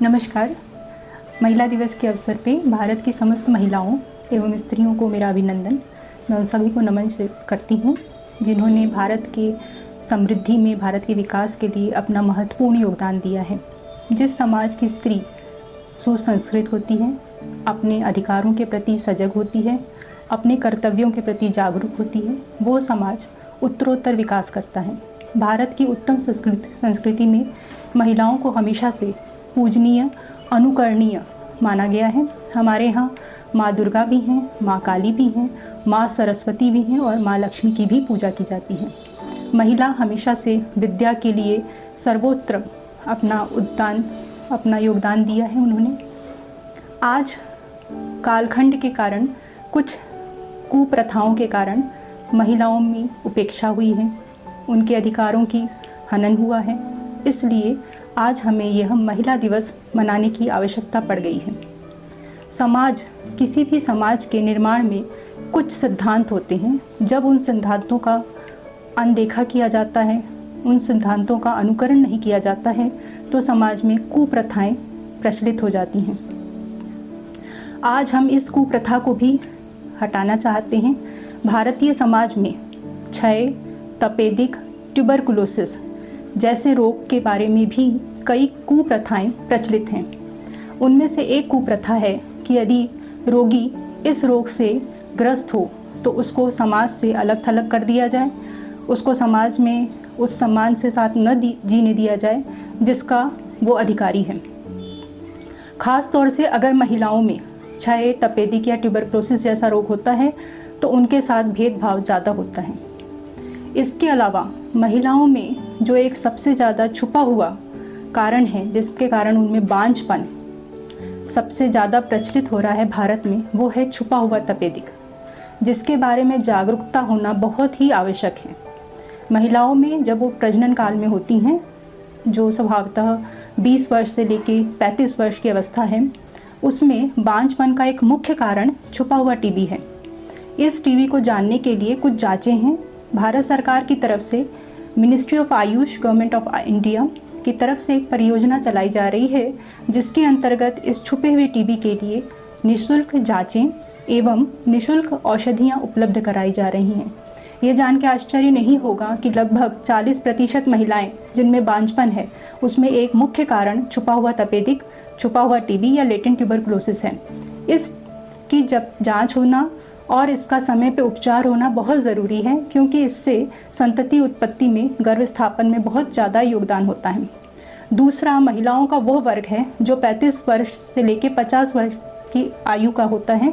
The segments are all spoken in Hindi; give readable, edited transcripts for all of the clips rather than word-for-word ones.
नमस्कार। महिला दिवस के अवसर पे भारत की समस्त महिलाओं एवं स्त्रियों को मेरा अभिनंदन। मैं उन सभी को नमन करती हूँ जिन्होंने भारत के समृद्धि में, भारत के विकास के लिए अपना महत्वपूर्ण योगदान दिया है। जिस समाज की स्त्री सुसंस्कृत होती है, अपने अधिकारों के प्रति सजग होती है, अपने कर्तव्यों के प्रति जागरूक होती है, वो समाज उत्तरोत्तर विकास करता है। भारत की उत्तम संस्कृति में महिलाओं को हमेशा से पूजनीय, अनुकरणीय माना गया है। हमारे यहाँ माँ दुर्गा भी हैं, माँ काली भी हैं, माँ सरस्वती भी हैं और माँ लक्ष्मी की भी पूजा की जाती है। महिला हमेशा से विद्या के लिए सर्वोत्तम अपना योगदान दिया है उन्होंने। आज कालखंड के कारण, कुछ कुप्रथाओं के कारण महिलाओं में उपेक्षा हुई है, उनके अधिकारों की हनन हुआ है। इसलिए आज हमें यह महिला दिवस मनाने की आवश्यकता पड़ गई है। किसी भी समाज के निर्माण में कुछ सिद्धांत होते हैं। जब उन सिद्धांतों का अनदेखा किया जाता है, उन सिद्धांतों का अनुकरण नहीं किया जाता है, तो समाज में कुप्रथाएं प्रचलित हो जाती हैं। आज हम इस कुप्रथा को भी हटाना चाहते हैं। भारतीय समाज में क्षय, तपेदिक, ट्यूबरकुलोसिस जैसे रोग के बारे में भी कई कुप्रथाएं प्रचलित हैं। उनमें से एक कुप्रथा है कि यदि रोगी इस रोग से ग्रस्त हो तो उसको समाज से अलग थलग कर दिया जाए, उसको समाज में उस सम्मान से साथ न जीने दिया जाए जिसका वो अधिकारी है। ख़ास तौर से अगर महिलाओं में क्षय, तपेदिक या ट्यूबरकुलोसिस जैसा रोग होता है तो उनके साथ भेदभाव ज़्यादा होता है। इसके अलावा महिलाओं में जो एक सबसे ज़्यादा छुपा हुआ कारण है, जिसके कारण उनमें बांझपन सबसे ज़्यादा प्रचलित हो रहा है भारत में, वो है छुपा हुआ तपेदिक, जिसके बारे में जागरूकता होना बहुत ही आवश्यक है। महिलाओं में जब वो प्रजनन काल में होती हैं, जो स्वभावतः 20 वर्ष से लेकर 35 वर्ष की अवस्था है, उसमें बांझपन का एक मुख्य कारण छुपा हुआ टीबी है। इस टीबी को जानने के लिए कुछ जांचें हैं। भारत सरकार की तरफ से ministry of Ayush, government of India की तरफ से एक परियोजना चलाई जा रही है, जिसके अंतर्गत इस छुपे हुए टीबी के लिए निःशुल्क जांचें एवं निःशुल्क औषधियाँ उपलब्ध कराई जा रही हैं। ये जान के आश्चर्य नहीं होगा कि लगभग 40% महिलाएं जिनमें बांझपन है, उसमें एक मुख्य कारण छुपा हुआ तपेदिक, छुपा हुआ टीबी या लेटेंट ट्यूबरकुलोसिस है। इसकी जब जांच होना और इसका समय पे उपचार होना बहुत ज़रूरी है, क्योंकि इससे संतति उत्पत्ति में, गर्भ स्थापन में बहुत ज़्यादा योगदान होता है। दूसरा, महिलाओं का वो वर्ग है जो 35 वर्ष से लेकर 50 वर्ष की आयु का होता है।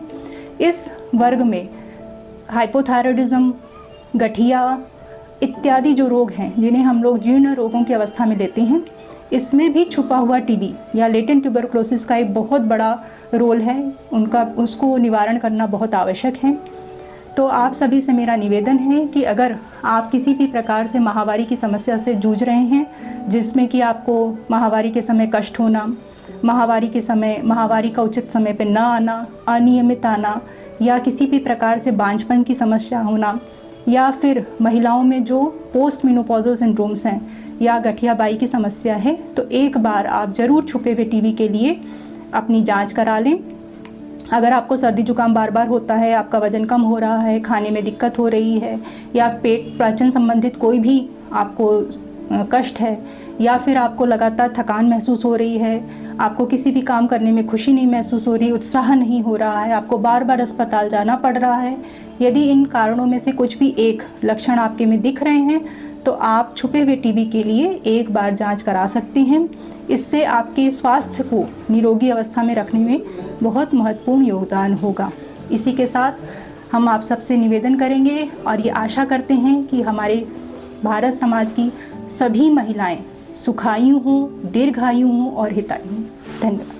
इस वर्ग में हाइपोथायरॉयडिज्म, गठिया इत्यादि जो रोग हैं, जिन्हें हम लोग जीर्ण रोगों की अवस्था में लेते हैं, इसमें भी छुपा हुआ टीबी या लेटेंट ट्यूबरकुलोसिस का एक बहुत बड़ा रोल है। उसको निवारण करना बहुत आवश्यक है। तो आप सभी से मेरा निवेदन है कि अगर आप किसी भी प्रकार से माहवारी की समस्या से जूझ रहे हैं, जिसमें कि आपको माहवारी के समय कष्ट होना, माहवारी का उचित समय पे न आना, अनियमित आना, या किसी भी प्रकार से बांझपन की समस्या होना, या फिर महिलाओं में जो पोस्ट मेनोपॉजल सिंड्रोम्स हैं या गठियाबाई की समस्या है, तो एक बार आप ज़रूर छुपे हुए टीबी के लिए अपनी जांच करा लें। अगर आपको सर्दी जुकाम बार बार होता है, आपका वज़न कम हो रहा है, खाने में दिक्कत हो रही है, या पेट पाचन संबंधित कोई भी आपको कष्ट है, या फिर आपको लगातार थकान महसूस हो रही है, आपको किसी भी काम करने में खुशी नहीं महसूस हो रही, उत्साह नहीं हो रहा है, आपको बार बार अस्पताल जाना पड़ रहा है, यदि इन कारणों में से कुछ भी एक लक्षण आपके में दिख रहे हैं, तो आप छुपे हुए टीबी के लिए एक बार जांच करा सकते हैं। इससे आपके स्वास्थ्य को निरोगी अवस्था में रखने में बहुत महत्वपूर्ण योगदान होगा। इसी के साथ हम आप सबसे निवेदन करेंगे और ये आशा करते हैं कि हमारे भारत समाज की सभी महिलाएं सुखायु हों, दीर्घायु हों और हितायु हों। धन्यवाद।